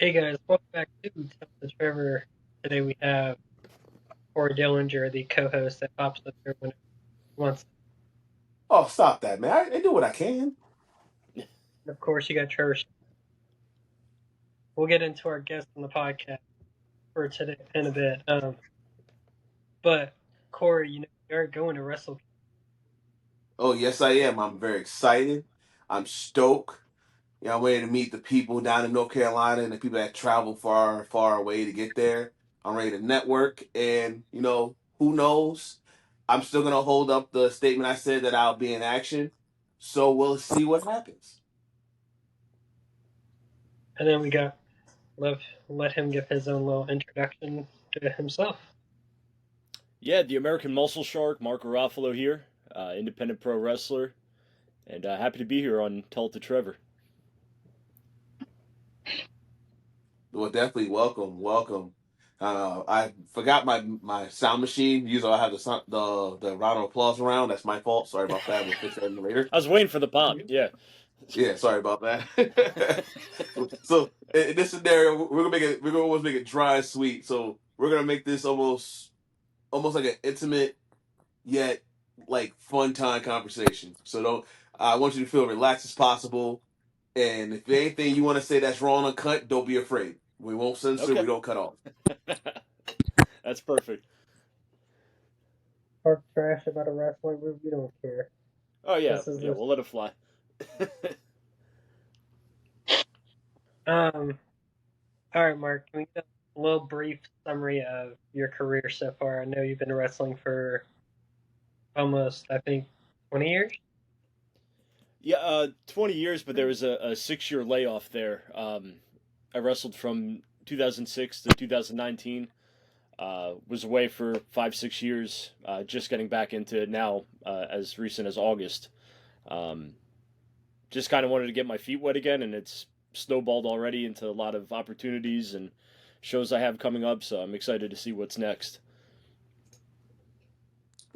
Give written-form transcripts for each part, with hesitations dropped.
Hey guys, welcome back to Tell the Trevor. Today we have Corey Dillinger, the co-host that pops up here whenever he wants. Oh, stop that, man. I do what I can. And of course, you got Trevor. We'll get into our guest on the podcast for today in a bit. But Corey, you're going to wrestle. Oh, yes, I am. I'm very excited. I'm stoked. I'm ready to meet the people down in North Carolina and the people that travel far, far away to get there. I'm ready to network. And, who knows? I'm still going to hold up the statement I said that I'll be in action. So we'll see what happens. And then we got let him give his own little introduction to himself. Yeah, the American Muscle Shark, Mark Garofalo here, independent pro wrestler, and happy to be here on Tell It to Trevor. Well, definitely welcome, welcome. I forgot my sound machine. Usually I have the round of applause around. That's my fault. Sorry about that. We'll fix that later. I was waiting for the pop. Yeah. Yeah, sorry about that. So in this scenario, we're gonna almost make it dry and sweet. So we're gonna make this almost like an intimate yet like fun time conversation. So don't I want you to feel relaxed as possible. And if there's anything you want to say that's wrong or cut, don't be afraid. We won't censor. We Okay. don't cut off. That's perfect. Talk trash about a wrestling move, we don't care. Oh yeah, This is yeah. this. We'll let it fly. Um. All right, Mark. Can we get a little brief summary of your career so far? I know you've been wrestling for almost, I think, 20 years. Yeah, 20 years, but there was a 6 year layoff there. I wrestled from 2006 to 2019. Was away for 5 6 years. Just getting back into it now, as recent as August. Um, just kind of wanted to get my feet wet again, and it's snowballed already into a lot of opportunities and shows I have coming up. So I'm excited to see what's next.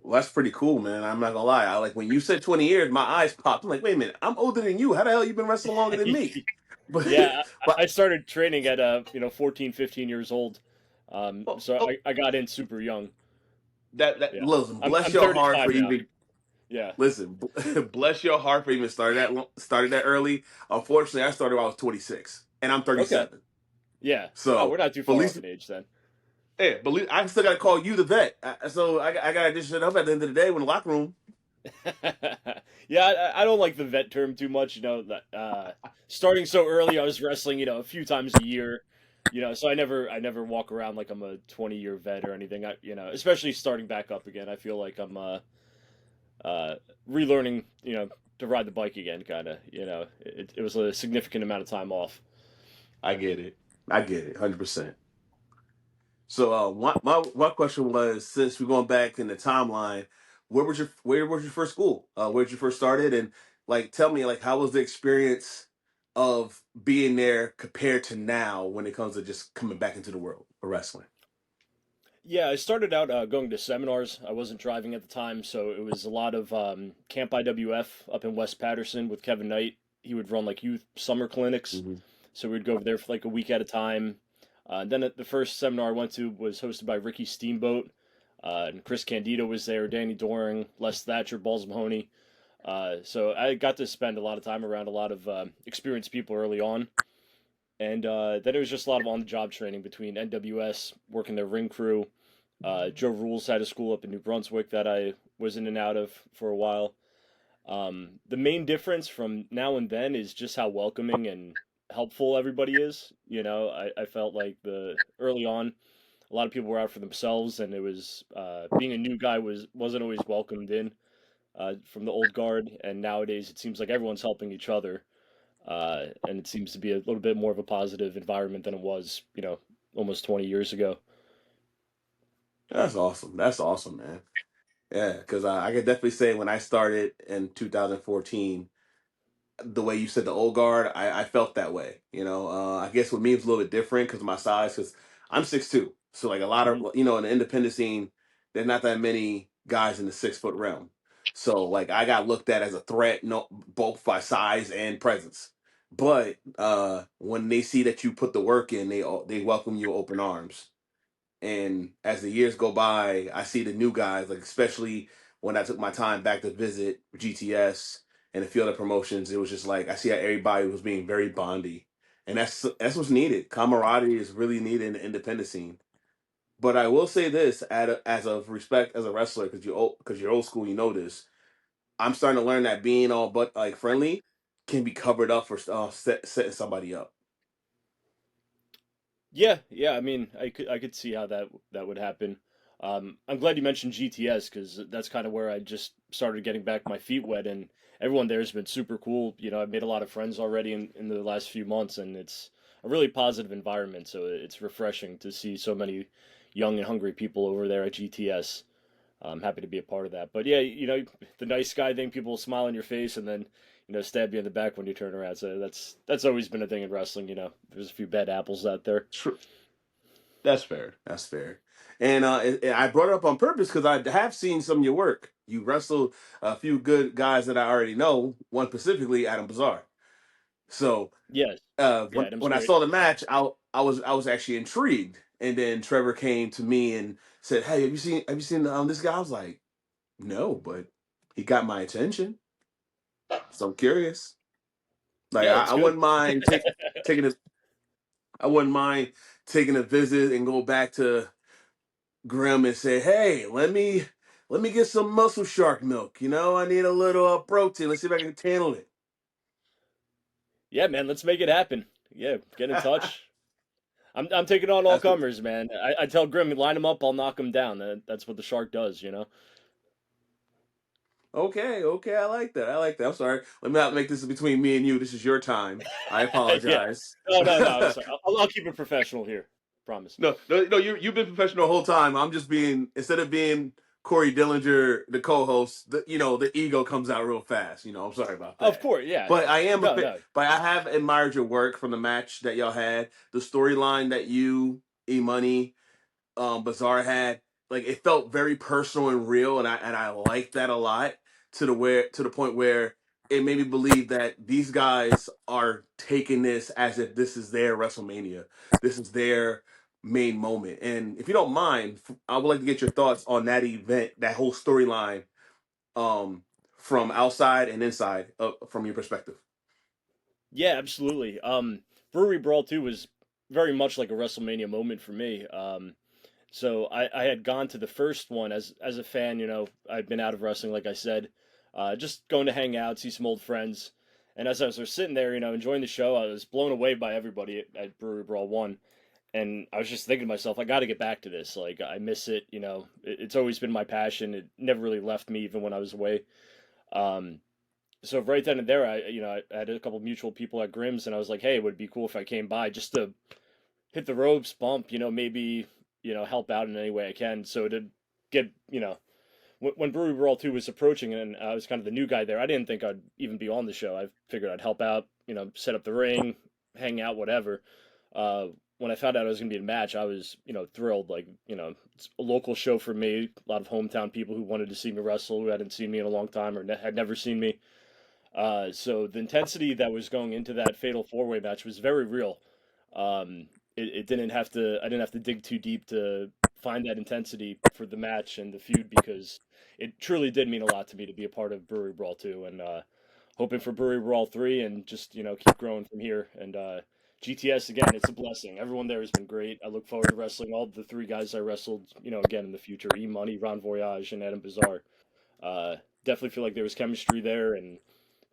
Well, that's pretty cool, man. I'm not gonna lie. I like when you said 20 years, my eyes popped. I'm like, wait a minute, I'm older than you. How the hell you been wrestling longer than me? But Yeah, I but started training at 14, 15 years old. oh, So oh, I got in super young. that Yeah, listen, I'm bless your heart for 35 now. even Yeah. listen. Bless your heart for even started that early. Unfortunately, I started when I was 26, and I'm Okay. 37. Yeah. Oh, we're So, not too but at far least off in age then. yeah, but I still gotta call you the vet. So I gotta dish it up at the end of the day when the locker room. Yeah, I don't like the vet term too much. That starting so early, I was wrestling, a few times a year. So I never walk around like I'm a 20-year vet or anything. Especially starting back up again, I feel like I'm uh, relearning, to ride the bike again. Kind of, it was a significant amount of time off. I get it. I get it, 100%. So, my question was, since we're going back in the timeline, where was your first school? Where did you first started, and like tell me like how was the experience of being there compared to now when it comes to just coming back into the world of wrestling? Yeah, I started out going to seminars. I wasn't driving at the time, so it was a lot of Camp IWF up in West Patterson with Kevin Knight. He would run like youth summer clinics, Hmm. so we'd go over there for like a week at a time. Then the first seminar I went to was hosted by Ricky Steamboat, and Chris Candido was there, Danny Doring, Les Thatcher, Balls Mahoney. So I got to spend a lot of time around a lot of experienced people early on. And then it was just a lot of on the job training between NWS, working their ring crew. Joe Rules had a school up in New Brunswick that I was in and out of for a while. The main difference from now and then is just how welcoming and helpful everybody is. I felt like the early on, a lot of people were out for themselves, and it was being a new guy wasn't always welcomed in from the old guard. And nowadays, it seems like everyone's helping each other, and it seems to be a little bit more of a positive environment than it was, almost 20 years ago. That's awesome. That's awesome, man. Yeah, because I could definitely say when I started in 2014, the way you said the old guard, I felt that way. I guess with me it's a little bit different because of my size. Because I'm 6'2", so like a lot of Hmm. in the independent scene, there's not that many guys in the 6 foot realm. So like I got looked at as a threat, no, both by size and presence. But when they see that you put the work in, they welcome you with open arms. And as the years go by, I see the new guys, like especially when I took my time back to visit GTS and a few other promotions, it was just like I see how everybody was being very bondy, and that's what's needed. Camaraderie is really needed in the independent scene. But I will say this, as of respect as a wrestler, because you're old school, you know this. I'm starting to learn that being all but like friendly can be covered up for setting somebody up. Yeah, yeah. I mean, I could see how that would happen. I'm glad you mentioned GTS because that's kind of where I just started getting back my feet wet, and everyone there has been super cool. You know, I've made a lot of friends already in the last few months, and it's a really positive environment. So it's refreshing to see so many young and hungry people over there at GTS. I'm happy to be a part of that. But yeah, you know, the nice guy thing, people smile in your face and then, stab you in the back when you turn around. So that's always been a thing in wrestling, There's a few bad apples out there. True. That's fair. That's fair. And I brought it up on purpose because I have seen some of your work. You wrestled a few good guys that I already know. One specifically, Adam Bizarre. So Yes. Yeah, when Adam's when I great. saw the match, I was actually intrigued. And then Trevor came to me and said, "Hey, have you seen this guy?" I was like, "No, but he got my attention, so I'm curious." Like Yeah, I, that's I good. wouldn't mind taking a I wouldn't mind taking a visit and go back to Grim and say, "Hey, let me get some muscle shark milk. I need a little protein. Let's see if I can handle it." Yeah, man, let's make it happen. Yeah, get in touch. I'm taking on all That's what, comers, man. I tell Grim, line him up, I'll knock him down. That's what the shark does. okay. Okay, I like that. I like that. I'm sorry. Let me not make this between me and you. This is your time. I Yeah. apologize. No, no, no. I'm sorry. I'll keep it professional here. Promise. No, no, no. You've been professional the whole time. I'm just being instead of being Corey Dillinger, the co-host. The ego comes out real fast. I'm sorry about Of that. course, yeah. But I am a No, fan. no. But I have admired your work from the match that y'all had, the storyline that you, E Money, Bazaar had. Like it felt very personal and real, and I liked that a lot to the point where it made me believe that these guys are taking this as if this is their WrestleMania. This is their main moment. And if you don't mind, I would like to get your thoughts on that event, that whole storyline, um, from outside and inside, from your perspective. Yeah, absolutely. Brewery Brawl 2 was very much like a WrestleMania moment for me. So I had gone to the first one as a fan, I'd been out of wrestling, like I said, just going to hang out, see some old friends. And as I was sitting there, enjoying the show, I was blown away by everybody at Brewery Brawl 1. And I was just thinking to myself, I got to get back to this. Like, I miss it, it's always been my passion. It never really left me, even when I was away. Um, so right then and there, I had a couple mutual people at Grimm's, and I was like, hey, it would be cool if I came by just to hit the ropes, bump, maybe, help out in any way I can. So to get, when Brewery Brawl 2 was approaching and I was kind of the new guy there, I didn't think I'd even be on the show. I figured I'd help out, set up the ring, hang out, whatever. Uh, when I found out I was going to be in a match, I was, thrilled. Like, it's a local show for me. A lot of hometown people who wanted to see me wrestle, who hadn't seen me in a long time or had never seen me. So the intensity that was going into that fatal four-way match was very real. It didn't have to. I didn't have to dig too deep to find that intensity for the match and the feud because it truly did mean a lot to me to be a part of Brewery Brawl 2 and hoping for Brewery Brawl 3 and just keep growing from here. And GTS again, it's a blessing. Everyone there has been great. I look forward to wrestling all the three guys I wrestled, again in the future: E Money, Ron Voyage, and Adam Bizarre. Definitely feel like there was chemistry there, and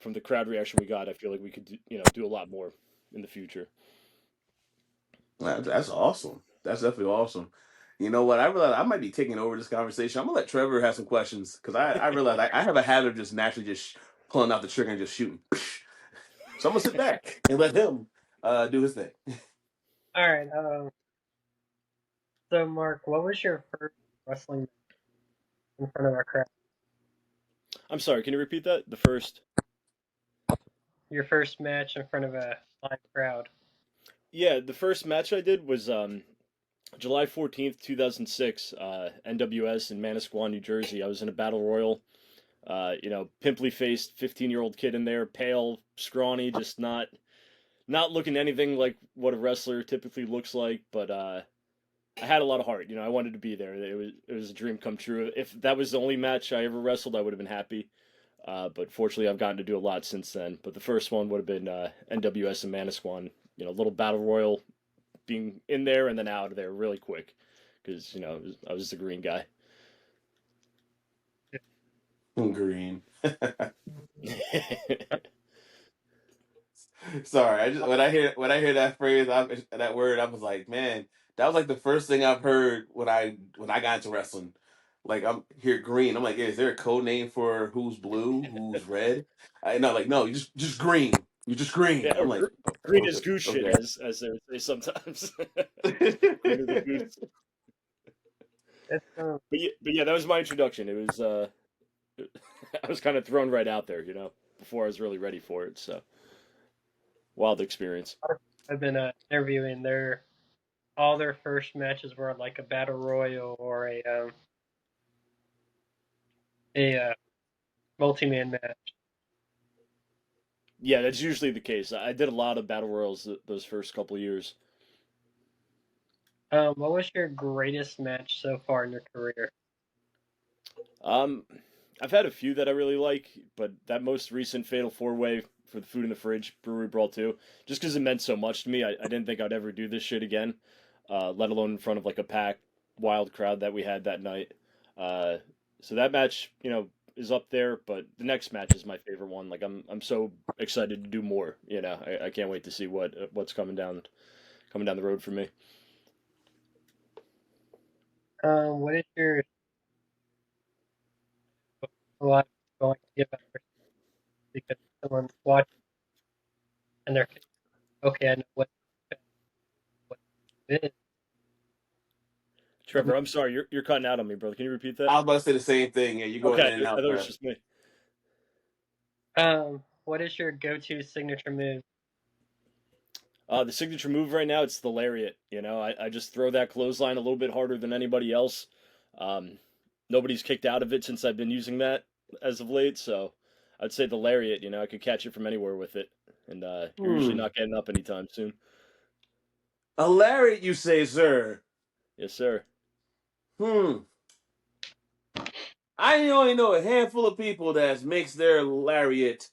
from the crowd reaction we got, I feel like we could do a lot more in the future. That's awesome. That's definitely awesome. You know what? I realize I might be taking over this conversation. I'm gonna let Trevor have some questions because I realize I have a habit of just naturally just pulling out the trigger and just shooting. So I'm gonna sit back and let him do his thing. All right. So Mark, what was your first wrestling match in front of our crowd? I'm sorry, can you repeat that? The first. Your first match in front of a live crowd. Yeah, the first match I did was July 14th, 2006, NWS in Manasquan, New Jersey. I was in a battle royal. Pimply faced 15-year-old kid in there, pale, scrawny, just not. Not looking anything like what a wrestler typically looks like, but I had a lot of heart. I wanted to be there. It was a dream come true. If that was the only match I ever wrestled, I would have been happy. But fortunately, I've gotten to do a lot since then. But the first one would have been NWS and Manasquan. Little battle royal, being in there and then out of there really quick, because I was the green guy. Green. Sorry, I just when I hear that phrase, that word, I was like, man, that was like the first thing I've heard when I got into wrestling. Like I'm here green. I'm like, is there a code name for who's blue, who's red? I know, like no, you just green. You're just green. Yeah, I'm like, green is okay, goose shit, okay. as they would say sometimes. Green of the goose. It's But yeah, that was my introduction. It was I was kind of thrown right out there, before I was really ready for it. So wild experience. I've been interviewing all their first matches were like a battle royal or a multi-man match. Yeah, that's usually the case. I did a lot of battle royals those first couple years. What was your greatest match so far in your career? Um, I've had a few that I really like, but that most recent Fatal Four Way for the Food in the Fridge Brewery Brawl 2, just because it meant so much to me, I didn't think I'd ever do this shit again, let alone in front of like a packed, wild crowd that we had that night. Uh, so that match, is up there, but the next match is my favorite one. Like I'm so excited to do more. I can't wait to see what's coming down the road for me. What is your a lot of people like to give out because someone's watching and they're thinking, okay, I know what it is. Trevor, I'm sorry, you're cutting out on me, brother. Can you repeat I that? was about to say the same thing. Yeah, you go Okay, in I and thought out it was there. just me. What is your go-to signature move? The signature move right now, it's the Lariat. I just throw that clothesline a little bit harder than anybody else. Um, Nobody's kicked out of it since I've been using that as of late, so I'd say the Lariat. I could catch it from anywhere with it, and you're usually Hmm. not getting up anytime soon. A lariat, you say, sir? Yes, sir. Hmm. I only know a handful of people that makes their lariat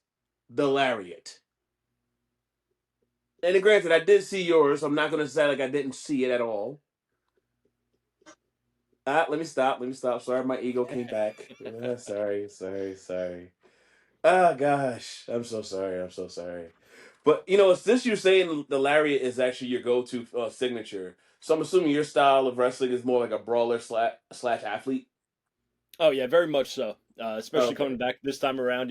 the lariat. And granted, I did see yours. So I'm not going to say like I didn't see it at all. Let me stop. Let me stop. Sorry, my ego came back. Sorry, sorry, sorry. Oh gosh, I'm so sorry. I'm so sorry. But since you're saying the lariat is actually your go-to signature, so I'm assuming your style of wrestling is more like a brawler slash athlete. Oh yeah, very much so. Especially Okay. coming back this time around.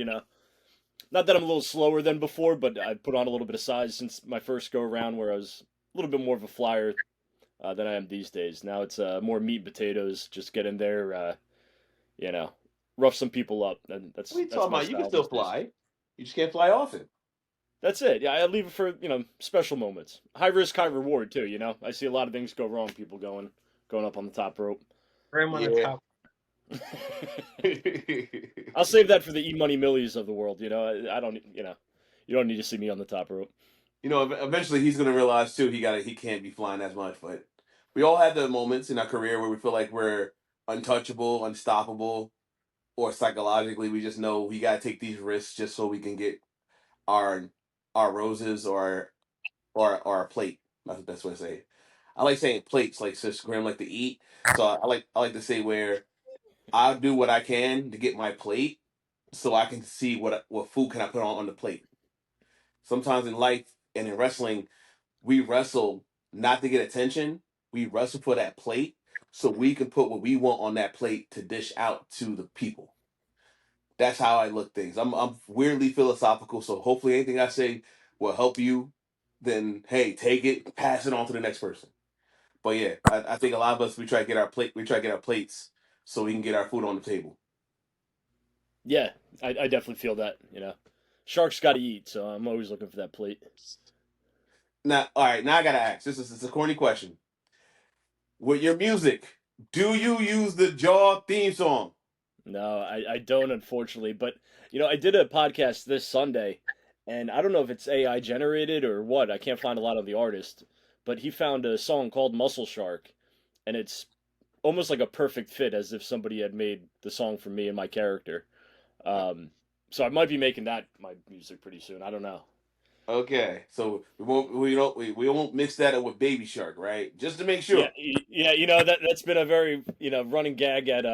Not that I'm a little slower than before, but I put on a little bit of size since my first go around, where I was a little bit more of a flyer than I am these days. Now it's more meat and potatoes. Just get in there, you know, rough some people up, and What are that's you that's talking my about? You can style still these days. fly. You just can't fly often. That's it. Yeah, I leave it for special moments. High risk, high reward too. I see a lot of things go wrong. People going up on the top rope. Room on the Yeah. top. I'll save that for the E Money Millies of the world. I don't. You don't need to see me on the top rope. Eventually he's gonna realize too he can't be flying as much. But we all had the moments in our career where we feel like we're untouchable, unstoppable, or psychologically we just know we gotta take these risks just so we can get our our roses or our plate. That's the best way to say it. I like saying plates, like Sis Grim like to eat. So I like to say where I'll do what I can to get my plate so I can see what food can I put on the plate. Sometimes in life and in wrestling, we wrestle not to get attention. We wrestle for that plate so we can put what we want on that plate to dish out to the people. That's how I look things. I'm weirdly philosophical, so hopefully anything I say will help you. Then hey, take it, pass it on to the next person. But yeah, I think a lot of us we try to get our plates so we can get our food on the table. Yeah, I definitely feel that. Sharks got to eat, so I'm always looking for that plate. Now, all right, now I gotta ask. This is a corny question. With your music, do you use the Jaw theme song? No, I don't, unfortunately. But I did a podcast this Sunday, and I don't know if it's AI generated or what. I can't find a lot of the artist, but he found a song called Muscle Shark, and it's almost like a perfect fit, as if somebody had made the song for me and my character. Um, so I might be making that my music pretty soon. I don't know. Okay, so we won't mix that up with Baby Shark, right? Just to make Yeah, sure. yeah, that's been a very running gag at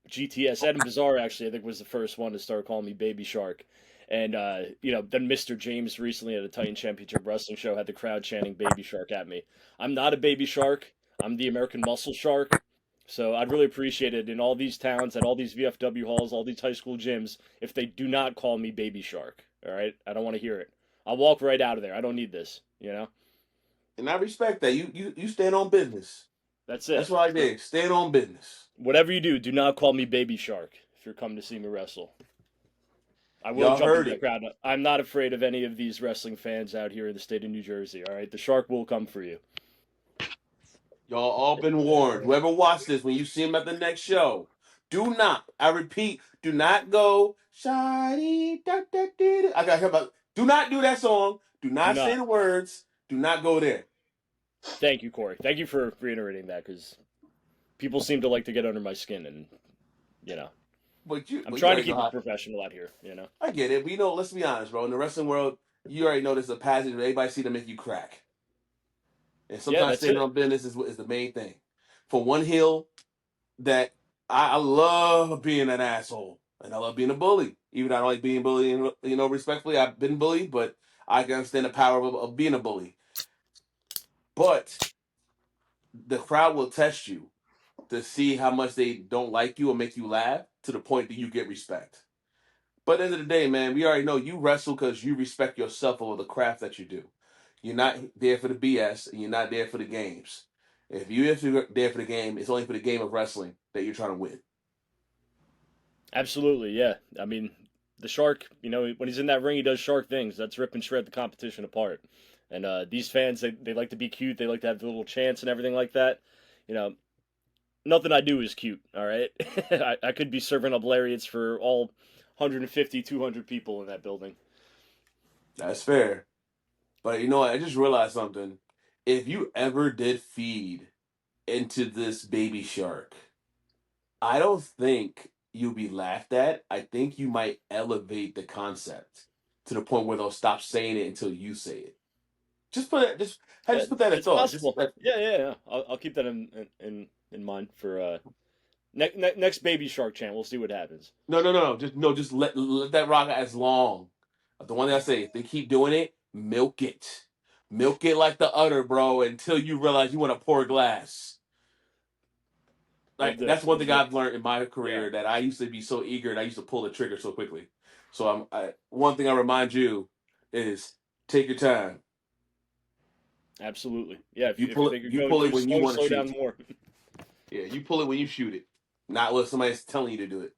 GTS. Ed and Bizarre actually, I think, was the first one to start calling me Baby Shark, and then Mr. James recently at a Titan Championship Wrestling show had the crowd chanting Baby Shark at me. I'm not a Baby Shark. I'm the American Muscle Shark. So I'd really appreciate it in all these towns, at all these VFW halls, all these high school gyms, if they do not call me Baby Shark. All right, I don't want to hear it. I'll walk right out of there. I don't need this. And I respect that. You stand on business. That's That's it. what I did. Stand on business. Whatever you do, do not call me Baby Shark if you're coming to see me wrestle. I will Y'all jump into heard that it. crowd. I'm not afraid of any of these wrestling fans out here in the state of New Jersey. All right, the Shark will come for you. Y'all all been warned. Exactly. Whoever watched this, when you see him at the next show, do not. I repeat, do not go. Shiny. Da, da, da, da. I got him about. Do not do that song. Do Do not say not. the words. Do not go there. Thank you, Corey. Thank you for reiterating that, because people seem to like to get under my skin, and you know, I'm But you trying to already know keep it how. professional out here. I get it. We know. Let's be honest, bro. In the wrestling world, you already know there's a passage that everybody see to make you crack. And Yeah, sometimes that's standing it. on business is the main thing. For one heel, that I love being an asshole and I love being a bully. Even though I don't like being bullied, respectfully, I've been bullied, but I can understand the power of being a bully. But the crowd will test you to see how much they don't like you or make you laugh to the point that you get respect. But at the end of the day, man, we already know you wrestle because you respect yourself over the craft that you do. You're not there for the BS and you're not there for the games. If you're there for the game, it's only for the game of wrestling that you're trying to win. Absolutely, yeah. I mean, the Shark, when he's in that ring, he does Shark things. That's rip and shred the competition apart. And these fans, they like to be cute. They like to have the little chants and everything like that. You know, nothing I do is cute, all right? I could be serving up lariats for all 150, 200 people in that building. That's fair. But you know what? I just realized something. If you ever did feed into this baby shark, I don't think you'll be laughed at. I think you might elevate the concept to the point where they'll stop saying it until you say it. Just put that in It's thought. possible. Yeah, yeah, yeah. I'll keep that in mind for next Baby Shark chant. We'll see what happens. No. Just let that rock as long. The one that I say, if they keep doing it, milk it like the udder, bro, until you realize you want to pour glass. We'll Like do. that's one We'll thing do. I've learned in my Yeah, career that I used to be so eager and I used to pull the trigger so quickly. So one thing I remind you is take your time. absolutely. Yeah, You if you pull it. think you're You going pull it too when you slow, want to slow down shoot. more. Yeah, you pull it when you shoot it, not when somebody's telling you to do it.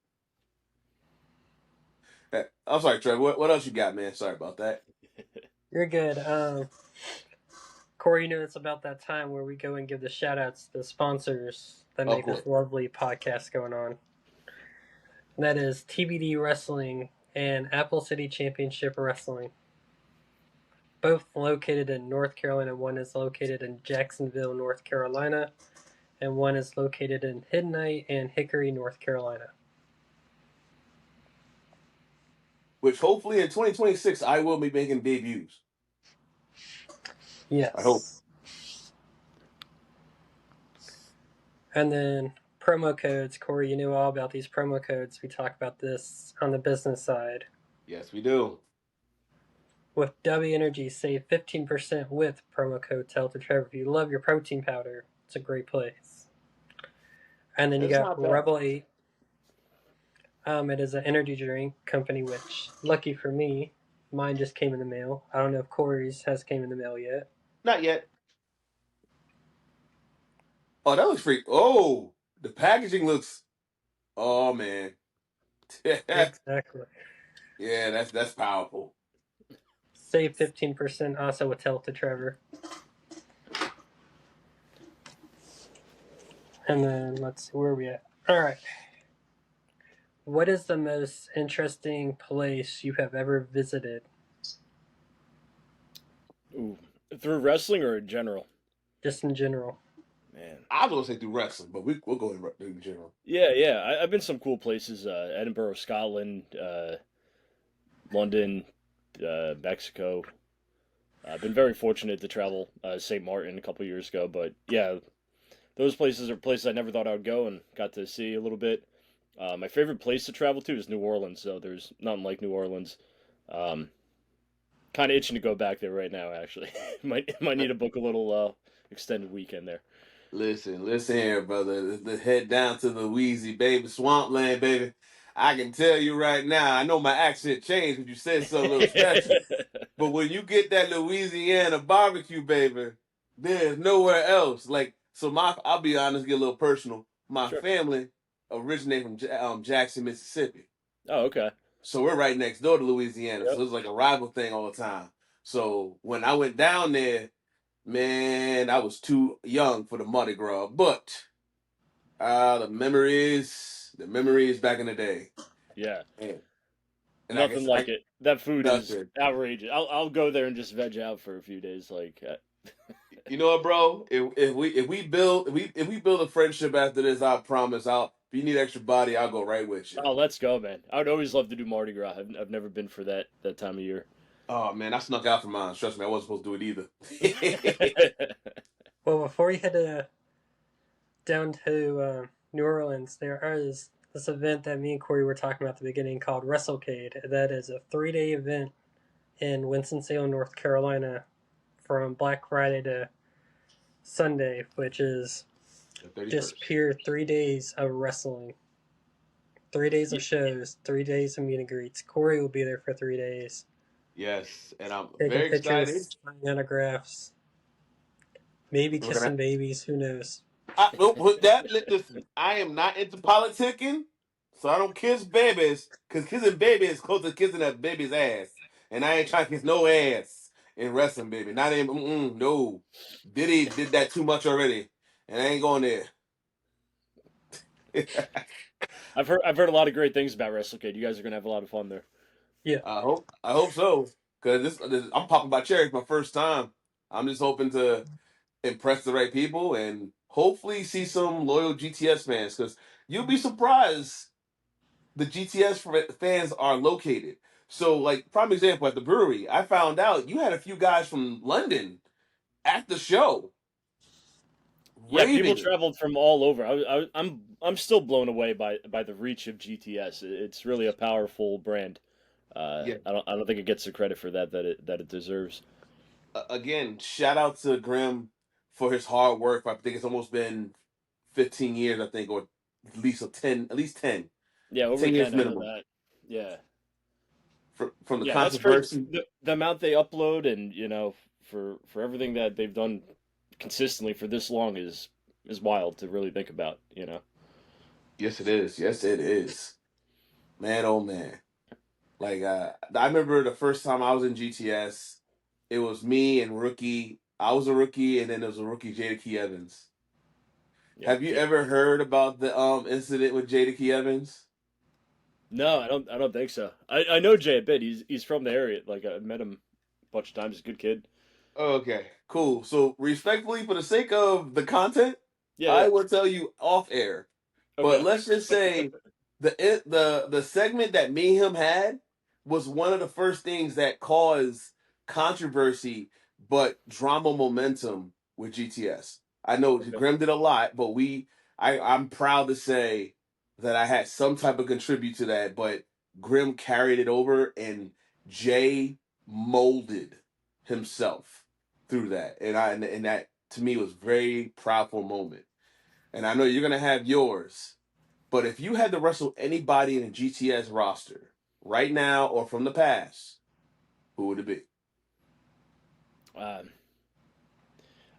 I'm sorry, Trevor. What else you got, man? Sorry about that. You're good. Corey, it's about that time where we go and give the shout outs to the sponsors that Of make course. this lovely podcast going on. And that is TBD Wrestling and Apple City Championship Wrestling. Both located in North Carolina. One is located in Jacksonville, North Carolina, and one is located in Hiddenite and Hickory, North Carolina. Which hopefully in 2026 I will be making debuts. I hope. Yes. And then promo codes. Corey, you know all about these promo codes. We talk about this on the business side. Yes, we do. With Dubby Energy, save 15% with promo code TELLITTOTREVOR. If you love your protein powder, it's a great place. And then you It's got not bad. Rebel 8. It is an energy drink company, which, lucky for me, mine just came in the mail. I don't know if Corey's has came in the mail yet. Not yet. Oh, that looks freak. Oh, the packaging looks. Oh man. Yeah, Exactly. that's powerful. Save 15% also with TELLITTOTREVOR. And then let's see where we at. All right. What is the most interesting place you have ever visited? Ooh, through wrestling or in general? just in general? Man. I was gonna say through wrestling, but we'll go in general. Yeah. I've been some cool places. Edinburgh, Scotland, London, Mexico. I've been very fortunate to travel St. Martin a couple years ago, but yeah, those places are places I never thought I would go and got to see a little bit. My favorite place to travel to is New Orleans, so there's nothing like New Orleans. Um, kind of itching to go back there right now, actually. might need to book a little extended weekend there. Listen here, brother. The head down to the Wheezy, baby, swampland, baby. I can tell you right now. I know my accent changed when you said something a little special, but when you get that Louisiana barbecue, baby, there's nowhere else. Like, so I'll be honest, get a little personal. My Sure. family originated from Jackson, Mississippi. Oh, okay. So we're right next door to Louisiana. Yep. So it's like a rival thing all the time. So when I went down there, man, I was too young for the Mardi Gras. But the memories back in the day. Yeah. Man. And I Nothing guess like it. That food is nothing. outrageous. I'll go there and just veg out for a few days. Like, You know what, bro? If we build a friendship after this, I promise. If you need extra body, I'll go right with you. oh, let's go, man. I would always love to do Mardi Gras. I've never been for that time of year. Oh man, I snuck out for mine. Trust me, I wasn't supposed to do it either. Well, before we head down to New Orleans, there is this event that me and Corey were talking about at the beginning called WrestleCade. That is a 3-day event in Winston-Salem, North Carolina, from Black Friday to Sunday, which is The just 31st. pure 3 days of wrestling. 3 days of shows, 3 days of meet and greets. Corey will be there for 3 days, Yes, and I'm taking very excited. pictures, signing autographs, maybe We're kissing gonna. babies. Who knows? With that, listen. I am not into politicking, so I don't kiss babies. Cause kissing baby is close to kissing a baby's ass, and I ain't trying to kiss no ass in wrestling, baby. Not in. No, Diddy did that too much already, and I ain't going there. I've heard a lot of great things about WrestleCade. You guys are gonna have a lot of fun there. Yeah. I hope so. Cause I'm popping by cherries my first time. I'm just hoping to impress the right people and hopefully see some loyal GTS fans. Cause you'll be surprised the GTS fans are located. So, like, prime example at the brewery, I found out you had a few guys from London at the show Yeah, people raving. traveled from all over. I'm still blown away by the reach of GTS. It's really a powerful brand. Yeah. I don't think it gets the credit for that it deserves. Again, shout out to Grim for his hard work. I think it's almost been 15 years, I think, or at least 10, Yeah, over 10 years 10. I know minimum that. Yeah, from the yeah, that's crazy. controversy. The amount they upload and for everything that they've done consistently for this long is wild to really think about. Yes, it is. Yes, it is. Man, oh man. Like I remember the first time I was in GTS, it was me and rookie. I was a rookie, and then there was a rookie Jada Key Evans. Yeah. Have you ever heard about the incident with Jada Key Evans? No, I don't think so. I know Jay a bit. He's from the area. Like I met him a bunch of times. He's a good kid. Okay, cool. So respectfully, for the sake of the content, Yeah, I yeah. will tell you off air. But Okay. let's just say the segment that me and him had was one of the first things that caused controversy, but drama momentum with GTS. I know Okay. Grim did a lot, but I'm proud to say that I had some type of contribute to that. But Grim carried it over, and Jay molded himself through that, and that to me was very proudful moment. And I know you're gonna have yours, but if you had to wrestle anybody in a GTS roster right now or from the past, who would it be? Um,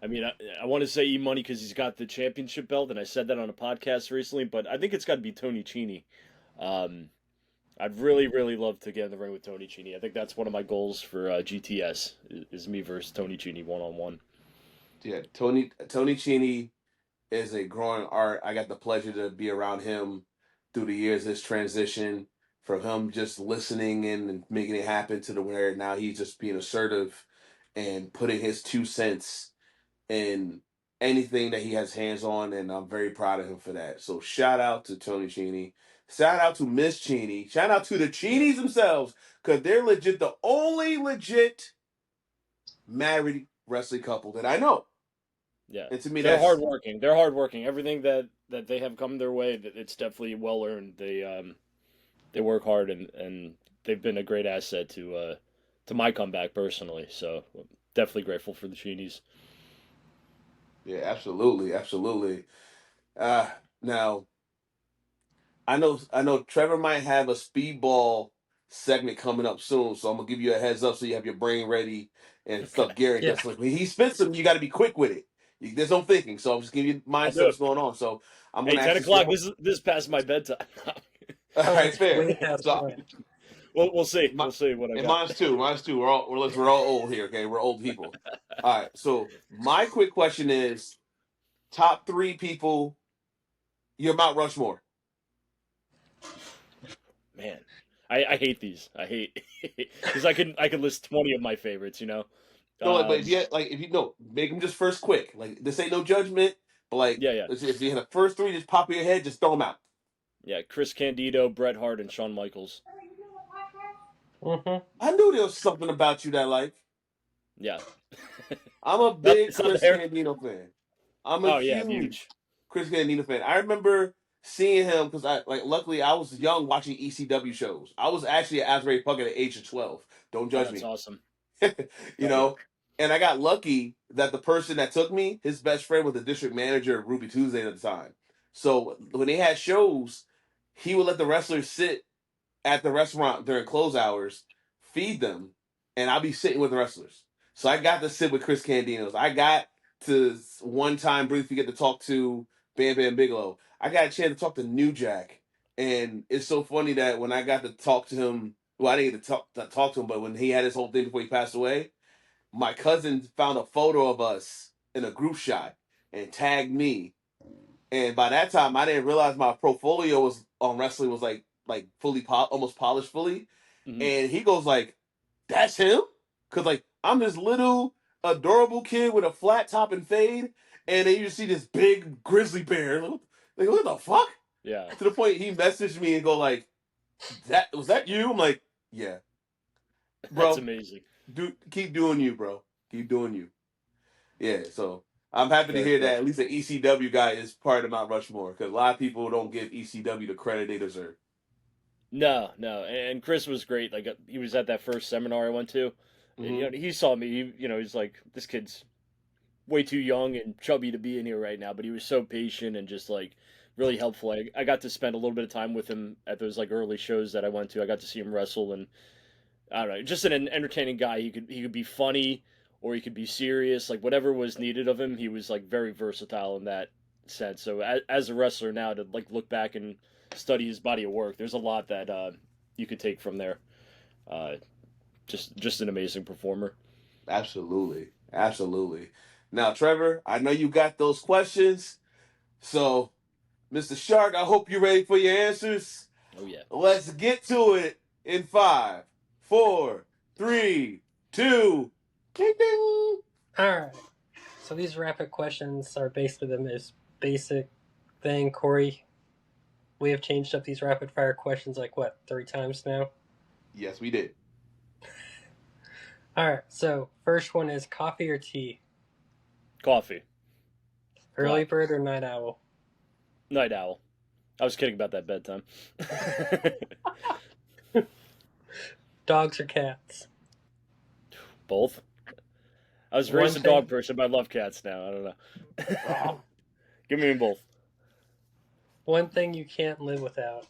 I mean, I want to say E Money because he's got the championship belt, and I said that on a podcast recently. But I think it's got to be Tony Cini. Um, I'd really, really love to get in the ring with Tony Cini. I think that's one of my goals for GTS is me versus Tony Cini 1-on-1. Yeah, Tony Cheney is a growing art. I got the pleasure to be around him through the years. His transition from him just listening in and making it happen to the where now he's just being assertive and putting his 2 cents in anything that he has hands on, and I'm very proud of him for that. So shout out to Tony Cheney. Shout out to Miss Cheney. Shout out to the Cheneys themselves, because they're legit the only legit married wrestling couple that I know. Yeah, And to me, they're that's hardworking. They're hardworking. Everything that they have come their way, it's definitely well earned. They work hard, and they've been a great asset to my comeback personally. So definitely grateful for the Cheneys. yeah, absolutely, absolutely. Now I know Trevor might have a speedball segment coming up soon, so I'm gonna give you a heads up so you have your brain ready and Okay, stuff, Gary. Yeah. Because like when he spits them, you got to be quick with it. There's no thinking, so I'm just giving you I'll mindset do what's it. going on. So I'm Hey, gonna 10 ask this o'clock. one. This is past my bedtime. All Oh, right, it's fair. way past So mine. We'll see. my, We'll see what I and got. mine's too. Mine's too. We're all old here. Okay, we're old people. All right. So my quick question is: top three people your Mount Rushmore. Man, I hate these. I hate because I could list 20 of my favorites. No, like, but Um, if you know, make them just first quick. Like this ain't no judgment, but like yeah, yeah, let's see, if you had the first three just pop in your head, just throw them out. yeah. Chris Candido, Bret Hart, and Shawn Michaels. Mm-hmm. I knew there was something about you that I like. Yeah, I'm a not big it's not Chris there. Candido fan. I'm a Oh yeah, huge huge. Chris Candido fan. I remember seeing him because luckily I was young watching ECW shows. I was actually an Asbury Pug at the age of 12. Don't Oh, judge that's me. awesome. you know. And I got lucky that the person that took me, his best friend was the district manager of Ruby Tuesday at the time. So when they had shows, he would let the wrestlers sit at the restaurant during close hours, feed them, and I'll be sitting with the wrestlers. So I got to sit with Chris Candinos. I got to one time briefly get to talk to Bam Bam Bigelow. I got a chance to talk to New Jack, and it's so funny that when I got to talk to him, well, I didn't get to talk to him, but when he had his whole thing before he passed away, my cousin found a photo of us in a group shot and tagged me. And by that time, I didn't realize my portfolio was on wrestling was like fully almost polished fully. Hmm. And he goes like, "That's him," because like I'm this little adorable kid with a flat top and fade, and then you see this big grizzly bear. Like what the fuck? Yeah, To the point he messaged me and go like, "That was that you?" I'm like, "Yeah, that's bro. amazing. Keep doing you, bro. Keep doing you." Yeah, so I'm happy to Very hear cool. that at least the ECW guy is part of Mount Rushmore because a lot of people don't give ECW the credit they deserve. No, no, and Chris was great. Like he was at that first seminar I went to, and Hmm. he saw me. He's like, this kid's way too young and chubby to be in here right now, but he was so patient and just like really helpful. I got to spend a little bit of time with him at those like early shows that I went to. I got to see him wrestle, and I don't know, just an entertaining guy. He could be funny or he could be serious, like whatever was needed of him. He was like very versatile in that sense. So as a wrestler now, to like look back and study his body of work, there's a lot that you could take from there. Uh, just an amazing performer. Absolutely, absolutely. Now, Trevor, I know you got those questions, so Mr. Shark, I hope you're ready for your answers. Oh yeah. Let's get to it in 5, 4, 3, 2, ding ding. Alright. So these rapid questions are basically the most basic thing. Corey, we have changed up these rapid fire questions like what, 3 times now? Yes, we did. Alright, so first one is coffee or tea? Coffee. Early Black. bird or night owl? Night owl. I was kidding about that bedtime. Dogs or cats? Both. I was One raised a thing, dog person, but I love cats now. I don't know. Give me both. one thing you can't live without.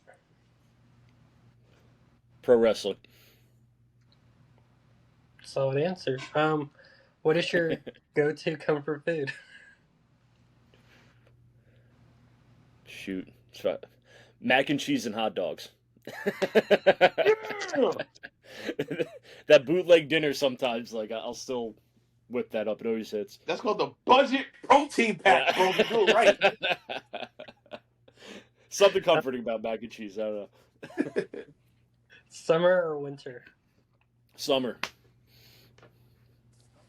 Pro wrestling. Solid answer. What is your go-to comfort food? Shoot. Mac and cheese and hot dogs. Yeah! That bootleg dinner sometimes, like I'll still whip that up. It always hits. That's called the budget protein pack, bro. You do it right. Something comforting about mac and cheese. I don't know. Summer or winter? Summer.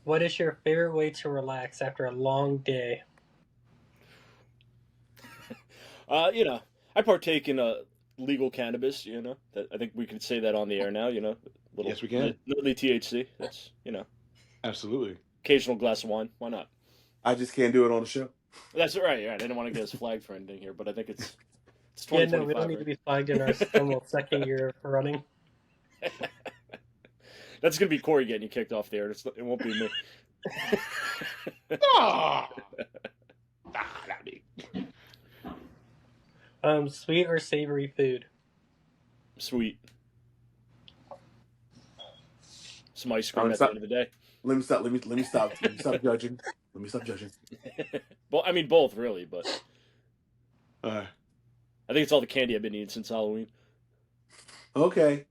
What is your favorite way to relax after a long day? I partake in legal cannabis. I think we could say that on the air now. Little Yes, we can. little THC. That's Absolutely. occasional glass of wine. Why not? I just can't do it on the show. That's right. Yeah, I didn't want to get us flagged for anything here, but I think it's Yeah, no, we 2025. don't need to Right? be flagged in our almost second year of running. That's gonna be Corey getting you kicked off the air. It won't be me. Not me. Sweet or savory food? Sweet. Some ice cream at the end of the day. Let me stop judging. Let me stop judging. Well, I mean both really, but Uh, I think it's all the candy I've been eating since Halloween. okay.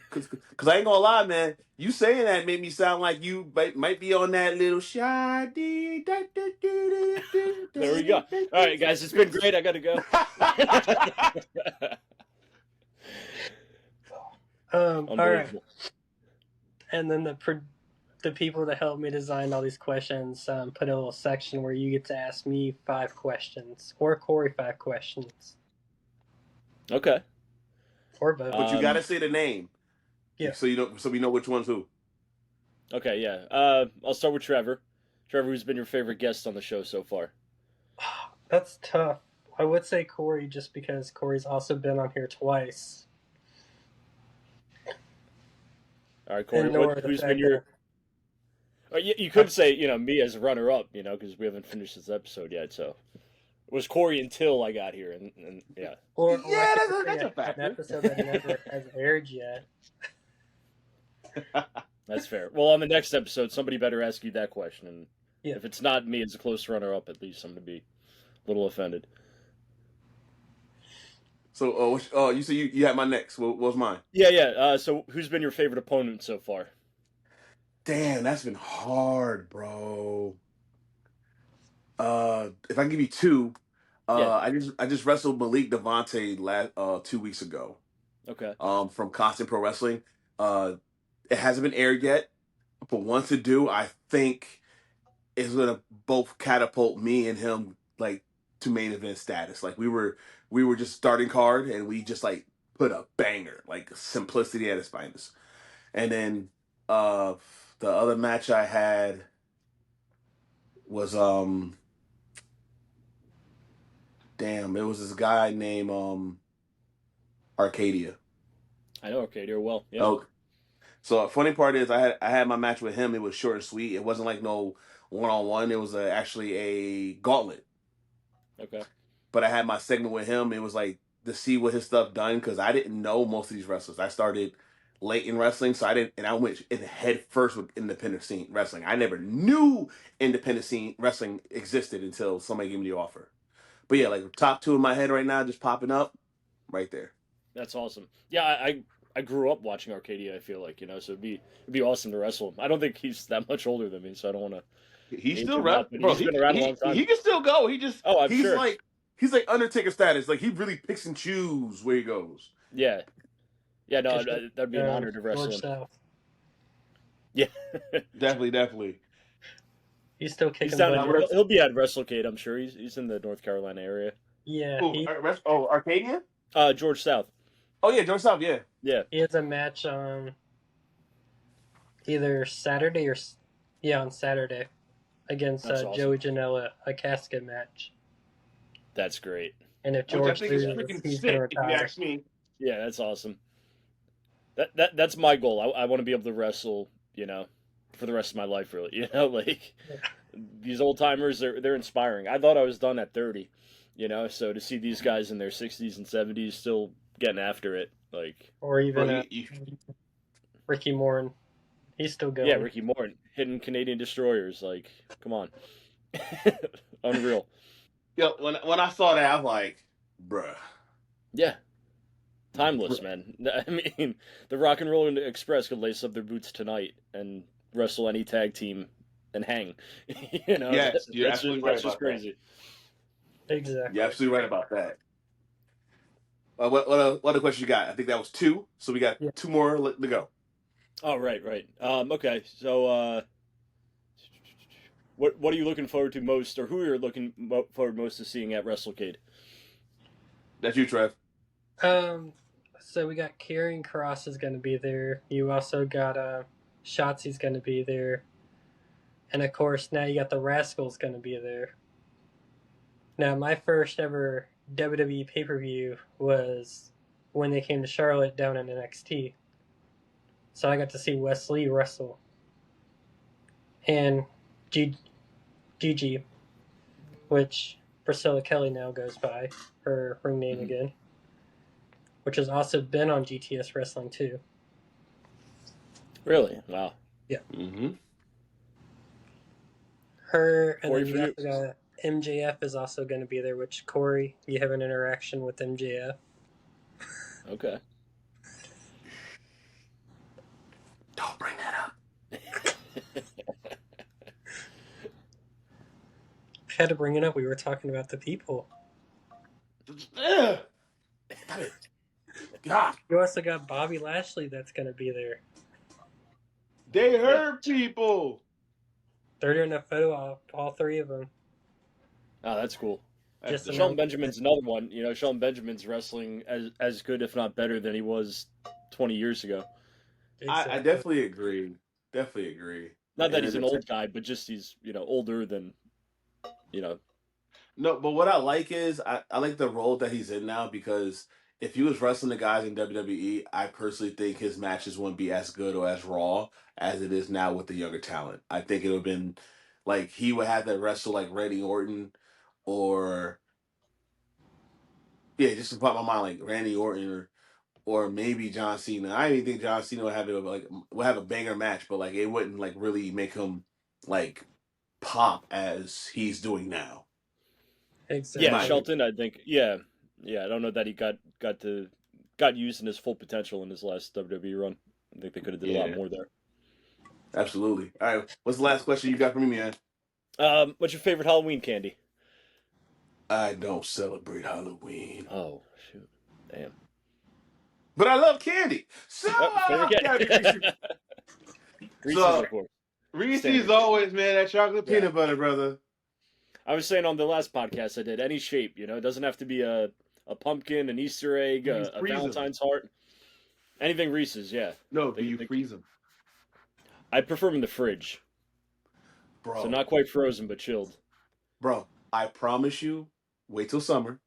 Cause I ain't gonna lie, man. You saying that made me sound like you might be on that little shoddy. There we go. All right, guys, it's been great. I gotta go. All right. And then the people that helped me design all these questions put a little section where you get to ask me 5 questions or Corey 5 questions Okay. or both. But you gotta say the name. Yeah. So we know which one's who. Okay, yeah. I'll start with Trevor. Trevor, who's been your favorite guest on the show so far? That's tough. I would say Corey just because Corey's also been on here twice. All right, Corey, who's been your... You could say, me as a runner-up, because we haven't finished this episode yet, so... It was Corey until I got here, and yeah. Or Yeah, that's a fact. An episode that never has aired yet. That's fair. Well, on the next episode, somebody better ask you that question, and Yeah. if it's not me as a close runner-up, at least I'm going to be a little offended. So, you said you had my next. What was mine? Yeah. So, who's been your favorite opponent so far? Damn, that's been hard, bro. If I can give you 2, I just wrestled Malik Devontae 2 weeks ago. Okay. From Constant Pro Wrestling. It hasn't been aired yet, but once it do, I think it's gonna both catapult me and him like to main event status. Like we were just starting card, and we just like put a banger, like simplicity at its finest. And then the other match I had was it was this guy named Arcadia. I know Arcadia well. Yeah. Oh, so the funny part is I had my match with him. It was short and sweet. It wasn't like no 1-on-1. It was actually a gauntlet. Okay. But I had my segment with him. It was like to see what his stuff done because I didn't know most of these wrestlers. I started late in wrestling, so I went in head first with independent scene wrestling. I never knew independent scene wrestling existed until somebody gave me the offer. But yeah, like top 2 in my head right now, just popping up, right there. That's awesome. Yeah, I grew up watching Arcadia. I feel like so it'd be awesome to wrestle him. I don't think he's that much older than me, so I don't want to. He's still around. Bro, he's been around a long time. He can still go. He just I'm he's sure. He's like Undertaker status. Like he really picks and chooses where he goes. Yeah. Yeah, no, that'd be an honor to wrestle him. South. Yeah. Definitely. He's still kicking. He'll be at WrestleCade, I'm sure. He's in the North Carolina area. Yeah. Arcadia? George South. Oh yeah, George South. Yeah. Yeah. He has a match on either Saturday on Saturday against awesome. Joey Janela, a casket match. That's great. And if George loses, he's gonna retire. If you ask me. Yeah, that's awesome. That's my goal. I want to be able to wrestle, for the rest of my life, really. These old timers, they're inspiring. I thought I was done at 30, so to see these guys in their 60s and 70s still getting after it, or even Ricky Morton, he's still going. Yeah, Ricky Morton hitting Canadian destroyers, come on, unreal. Yeah, when I saw that, I was like, bruh. Yeah. Timeless, man. I mean, the Rock and Roll Express could lace up their boots tonight and wrestle any tag team and hang. Yes, you're absolutely right. That's just crazy. Exactly. You're absolutely right about that. What other question you got? I think that was 2, so we got 2 more to go. Oh, right. Okay, so What are you looking forward to most, or who you're looking forward most to seeing at WrestleCade? That's you, Trev. So we got Karrion Kross is going to be there. You also got Shotzi's going to be there, and of course now you got the Rascals going to be there. Now my first ever WWE pay per view was when they came to Charlotte down in NXT. So I got to see Wesley wrestle and Gigi, which Priscilla Kelly now goes by her ring name again, which has also been on GTS Wrestling too. Really? Wow. Yeah. Mm-hmm. Her, and Corey, then for you you? also got MJF is also going to be there, which Corey, you have an interaction with MJF. Okay. Don't bring that up. I had to bring it up. We were talking about the people. Ugh. Got it. God. You also got Bobby Lashley that's going to be there. They hurt people. They're doing a photo op, all three of them. Oh, that's cool. That's Just dope. Shelton announced Benjamin's another one. You know, Shelton Benjamin's wrestling as good, if not better, than he was 20 years ago. I definitely agree. Definitely agree. Not that And he's then an old guy, but just he's older than you know. no, but what I like is I like the role that he's in now because if he was wrestling the guys in WWE, I personally think his matches wouldn't be as good or as raw as it is now with the younger talent. I think it would have been like he would have to wrestle like Randy Orton or yeah, just to pop my mind like Randy Orton or maybe John Cena. I didn't think John Cena would have a banger match, but like it wouldn't like really make him like pop as he's doing now. In Yeah, my exactly. opinion. Shelton. I think. Yeah. I don't know that he got used in his full potential in his last WWE run. I think they could have did a lot Yeah, more there. absolutely. All right, what's the last question you got for me, man? What's your favorite Halloween candy? I don't celebrate Halloween, Oh shoot, damn. but I love candy. So Favorite gotta be Reese's. candy? Reese's, So of course. Reese's Standard. always, man. That chocolate Yeah. peanut butter, brother. I was saying on the last podcast I did, any shape, it doesn't have to be a pumpkin, an Easter egg, Do you a freeze them? Valentine's heart, anything Reese's. Yeah, No, do you they, freeze them, I prefer them in the fridge, so bro? not quite frozen but chilled. Bro, I promise you. Wait till summer,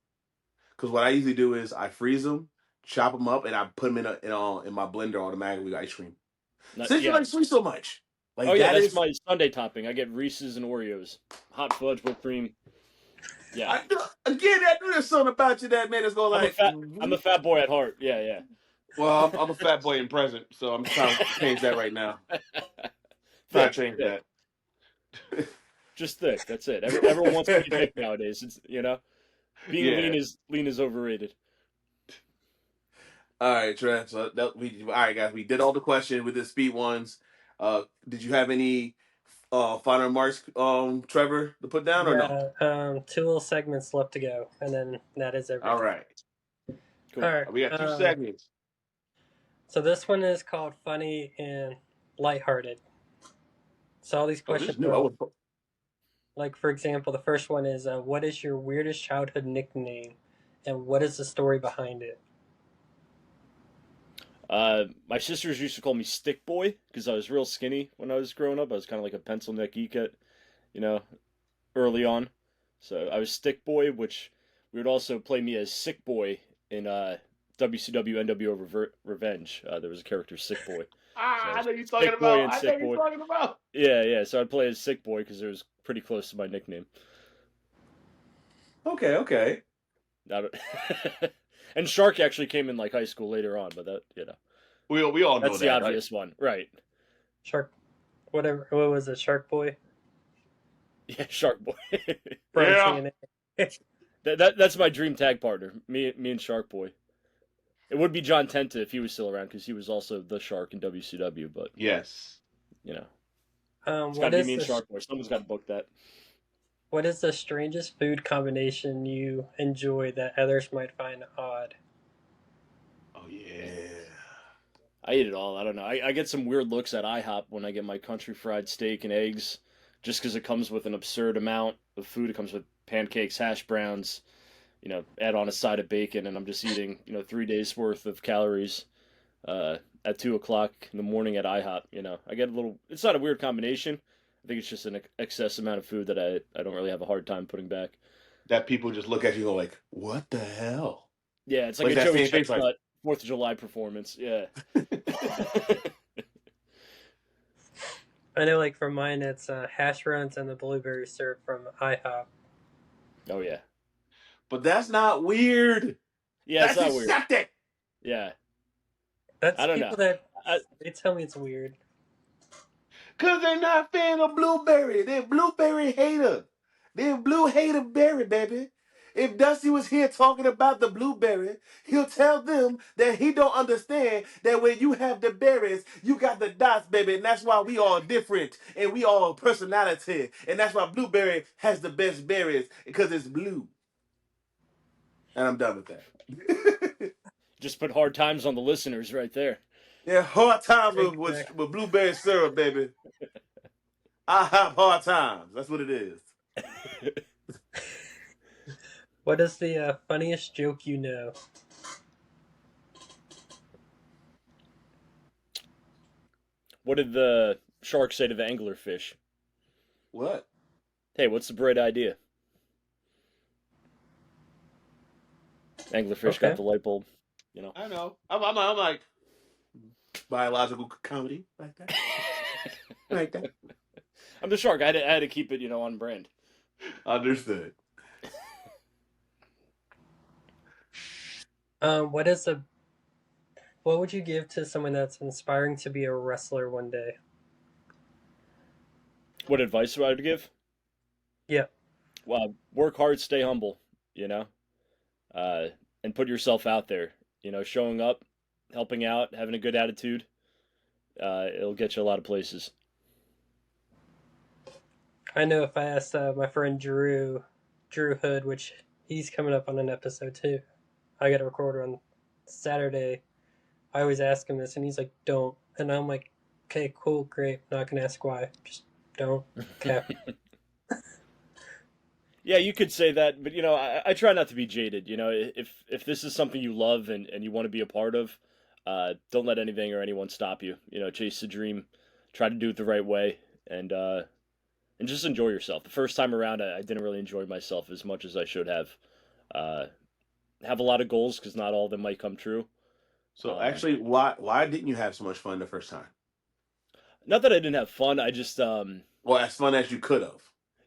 because what I usually do is I freeze them, chop them up, and I put them in my blender automatically with ice cream. Not, Since you yeah. like sweet so much, Oh like yeah, that that's is. my Sunday topping. I get Reese's and Oreos, hot fudge, whipped cream. Yeah, Again, I knew there's something about you that made us go I'm a like. fat I'm a fat boy at heart. Yeah, Well, I'm a fat boy in present, so I'm trying to change that right now. Trying thick, to change thick, that. just thick. That's it. Everyone wants to be thick nowadays. It's being Yeah. lean is overrated. All right, Trent. So all right, guys. We did all the questions with the speed ones. Did you have any final remarks, Trevor, to put down or no? Yeah, two little segments left to go, and then that is everything. All right. Cool. All right. We got 2 segments. So this one is called Funny and Lighthearted. So all these Oh, this questions is new. are like, for example, the first one is, what is your weirdest childhood nickname, and what is the story behind it? My sisters used to call me Stick Boy because I was real skinny when I was growing up. I was kind of like a pencil neck geek you know, early on. So I was Stick Boy, which we would also play me as Sick Boy in WCW NWO Revenge. There was a character Sick Boy. So I know you're talking Stick Boy about. and I know Sick you're Boy. talking about. Yeah. So I'd play as Sick Boy because it was pretty close to my nickname. Okay. And Shark actually came in like high school later on, but that We all know that's the that, right? obvious one, right? Shark, whatever. What was it? Shark Boy. Yeah, Shark Boy. Yeah. That's my dream tag partner. Me and Shark Boy. It would be John Tenta if he was still around because he was also the Shark in WCW. But Yes. it's got What to be is me and the Shark Boy. Someone's got to book that. what is the strangest food combination you enjoy that others might find odd? Oh yeah. I eat it all. I don't know. I get some weird looks at IHOP when I get my country fried steak and eggs just because it comes with an absurd amount of food. It comes with pancakes, hash browns, add on a side of bacon, and I'm just eating, 3 days worth of calories at 2 o'clock in the morning at IHOP. I get a little. It's not a weird combination. I think it's just an excess amount of food that I don't really have a hard time putting back. That people just look at you and go like, "What the hell?" Yeah, it's like Like a that Joey same face, like. Chestnut Fourth of July performance. Yeah. I know, like for mine, it's hash browns and the blueberry syrup from IHOP. Oh yeah. But that's not weird. Yeah, it's That's not weird. accepted. Yeah. That's I don't know. people that I, they tell me it's weird. Cause they're not a fan of blueberry. They're blueberry hater. They're blue hater berry, baby. If Dusty was here talking about the blueberry, he'll tell them that he don't understand that when you have the berries, you got the dots, baby, and that's why we all different and we all personality, and that's why blueberry has the best berries because it's blue. And I'm done with that. just put hard times on the listeners right there. Yeah, hard times Exactly. with blueberry syrup, baby. I have hard times. That's what it is. What is the funniest joke you know? What did the shark say to the anglerfish? What? Hey, what's the bright idea? Anglerfish got Okay. the light bulb. You know. I know. I'm like biological comedy like that, like that. I'm the shark. I had to keep it, on brand. Understood. What is a what would you give to someone that's inspiring to be a wrestler one day? What advice would I give? Yeah. Well, work hard, stay humble. You know, uh, and put yourself out there. Showing up, helping out, having a good attitude. It'll get you a lot of places. I know if I asked my friend Drew Hood, which he's coming up on an episode too. I got to record on Saturday. I always ask him this, and he's like, "Don't," and I'm like, "Okay, cool, great. I'm not gonna ask why. Just don't." Okay. Yeah, you could say that, but I try not to be jaded. If this is something you love and you want to be a part of, don't let anything or anyone stop you. Chase the dream, try to do it the right way, and just enjoy yourself. The first time around, I didn't really enjoy myself as much as I should have. Uh, have a lot of goals because not all of them might come true. So Um, actually, why didn't you have so much fun the first time? Not that I didn't have fun. I just Well, as fun as you could have.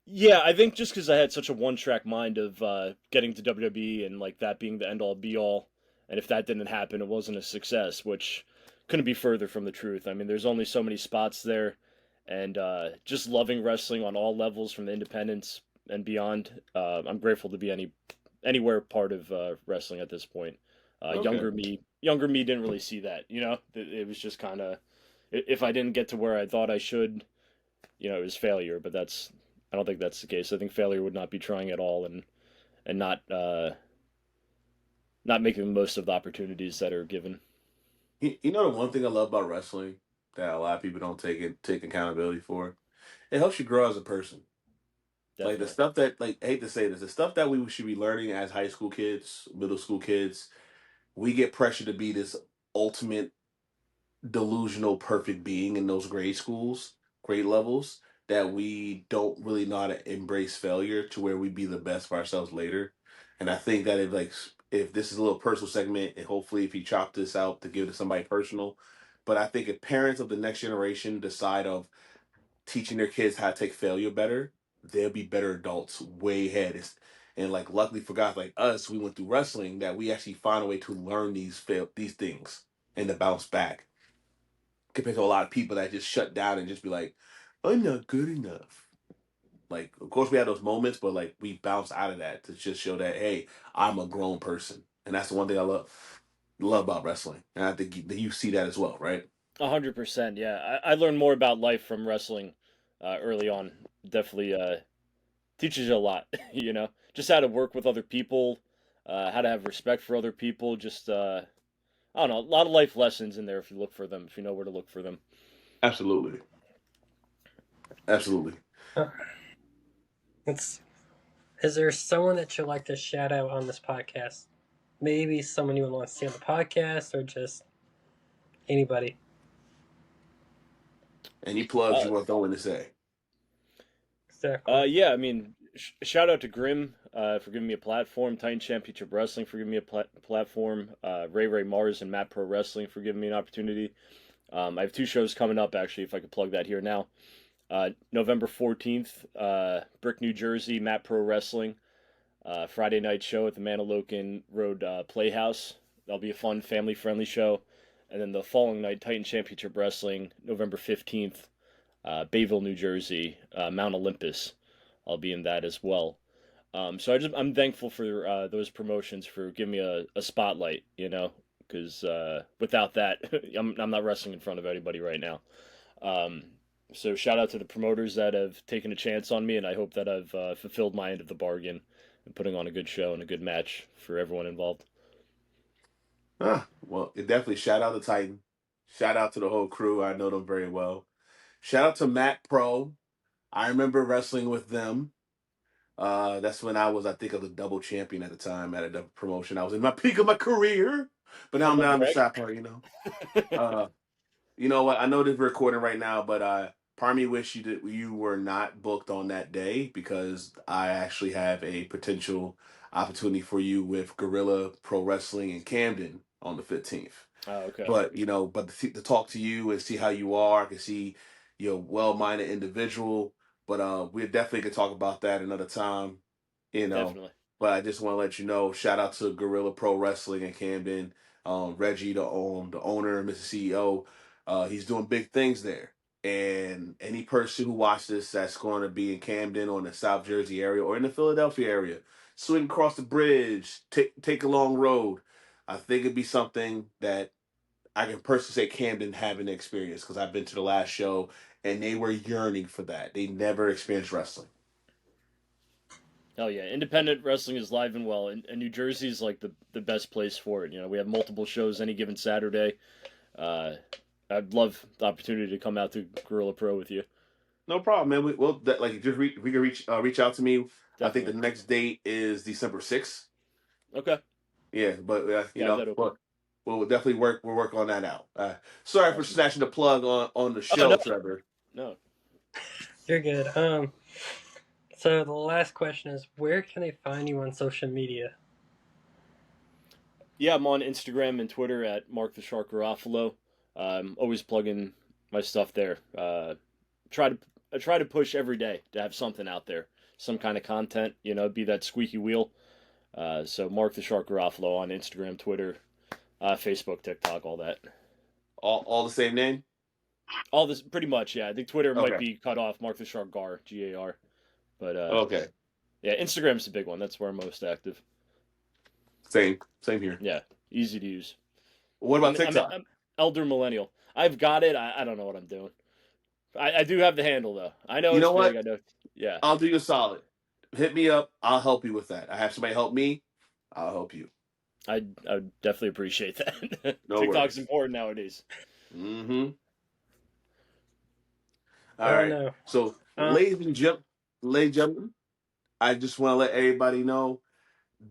yeah, I think just because I had such a one-track mind of getting to WWE and like that being the end-all be-all, and if that didn't happen, it wasn't a success, which couldn't be further from the truth. I mean, there's only so many spots there, and just loving wrestling on all levels, from the independents and beyond. I'm grateful to be anywhere part of wrestling at this point. Okay. Younger me didn't really see that. It was just kind of if I didn't get to where I thought I should, it was failure. But I don't think that's the case. I think failure would not be trying at all and not making the most of the opportunities that are given. You know the one thing I love about wrestling that a lot of people don't take accountability for. It helps you grow as a person. Like the Definitely. stuff that, like, I hate to say this, the stuff that we should be learning as high school kids, middle school kids, we get pressure to be this ultimate delusional perfect being in those grade schools, grade levels, that we don't really know how to embrace failure to where we be the best for ourselves later. And I think that if this is a little personal segment, and hopefully if you chop this out to give it to somebody personal, but I think if parents of the next generation decide of teaching their kids how to take failure better, they'll be better adults way ahead. And like luckily for guys like us, we went through wrestling that we actually find a way to learn these things and to bounce back compared to a lot of people that just shut down and just be like, I'm not good enough. Like, of course, we had those moments, but like we bounce out of that to just show that, hey, I'm a grown person, and that's the one thing I love about wrestling, and I think you see that as well, right? 100%. Yeah, I learned more about life from wrestling early on. Definitely teaches you a lot. Just how to work with other people, how to have respect for other people. Just I don't know, a lot of life lessons in there if you look for them, if you know where to look for them. Absolutely, absolutely. Is there someone that you'd like to shout out on this podcast? Maybe someone you would want to see on the podcast, or just anybody? Any plugs you want to throw in to say? Exactly. Yeah, I mean, shout out to Grim for giving me a platform, Titan Championship Wrestling for giving me a platform, Ray Mars and Matt Pro Wrestling for giving me an opportunity. I have 2 shows coming up, actually, if I could plug that here now. November 14th, Brick, New Jersey, Matt Pro Wrestling. Friday night show at the Manalokan Road Playhouse. That'll be a fun, family-friendly show. And then the following night, Titan Championship Wrestling, November 15th, Bayville, New Jersey, Mount Olympus. I'll be in that as well. So I'm thankful for those promotions for giving me a spotlight, because without that, I'm not wrestling in front of anybody right now. So shout out to the promoters that have taken a chance on me, and I hope that I've fulfilled my end of the bargain and putting on a good show and a good match for everyone involved. Well, it definitely shout out to Titan. Shout out to the whole crew. I know them very well. Shout out to Matt Pro. I remember wrestling with them. That's when I think, the double champion at the time at a double promotion. I was in my peak of my career, but now Humble I'm the brag. shot part, You know what? I know this we're recording right now, but part of me wish you were not booked on that day, because I actually have a potential opportunity for you with Gorilla Pro Wrestling in Camden on the 15th. Oh, okay. But to talk to you and see how you are, I can see you're a well-minded individual. But we definitely could talk about that another time, you know. Definitely. But I just want to let you know, shout out to Gorilla Pro Wrestling in Camden. Reggie, the owner, Mr. CEO, he's doing big things there. And any person who watched this that's going to be in Camden or in the South Jersey area or in the Philadelphia area, swing across the bridge, take a long road. I think it'd be something that I can personally say Camden having the experience, because I've been to the last show and they were yearning for that. They never experienced wrestling. Oh yeah, independent wrestling is live and well, and New Jersey is like the best place for it. We have multiple shows any given Saturday. Uh, I'd love the opportunity to come out to Gorilla Pro with you. No problem, man. We can reach out to me. I think the Definitely. next date is December 6th. Okay. Yeah, but Yeah, I have that open. but we'll definitely We'll work on that out. Sorry for Awesome. snatching the plug on the Oh show, no, Trevor. no. You're good. So the last question is, where can they find you on social media? Yeah, I'm on Instagram and Twitter at Mark the Shark Garofalo. I'm always plugging my stuff there. I try to push every day to have something out there, some kind of content. Be that squeaky wheel. So Mark the Shark Garofalo on Instagram, Twitter, Facebook, TikTok, all that. All the same name? All this pretty much, yeah. I think Twitter might Okay. be cut off. Mark the Shark Gar, GAR. But Okay. yeah, Instagram's the big one. That's where I'm most active. Same here. Yeah, easy to use. What about I'm TikTok? elder millennial. I've got it. I don't know what I'm doing. I do have the handle though. I know You it's know big. what? I know. Yeah. I'll do you a solid. Hit me up. I'll help you with that. I have somebody help me. I'll help you. I would definitely appreciate that. No TikTok's worries. important nowadays. Mm-hmm. All Oh right. no. So, ladies and gentlemen, I just want to let everybody know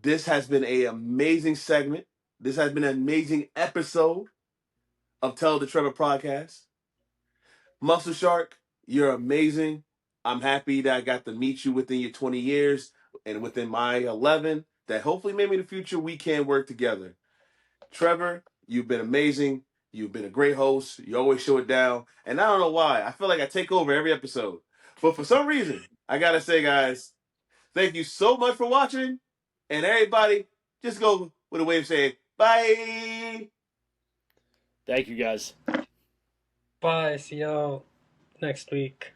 this has been an amazing segment. This has been an amazing episode of Tell the Trevor podcast. Muscle Shark, you're amazing. I'm happy that I got to meet you within your 20 years and within my 11, that hopefully maybe in the future we can work together. Trevor, you've been amazing. You've been a great host. You always show it down. And I don't know why. I feel like I take over every episode. But for some reason, I got to say, guys, thank you so much for watching. And everybody, just go with a way of saying bye. Thank you guys. Bye. See y'all next week.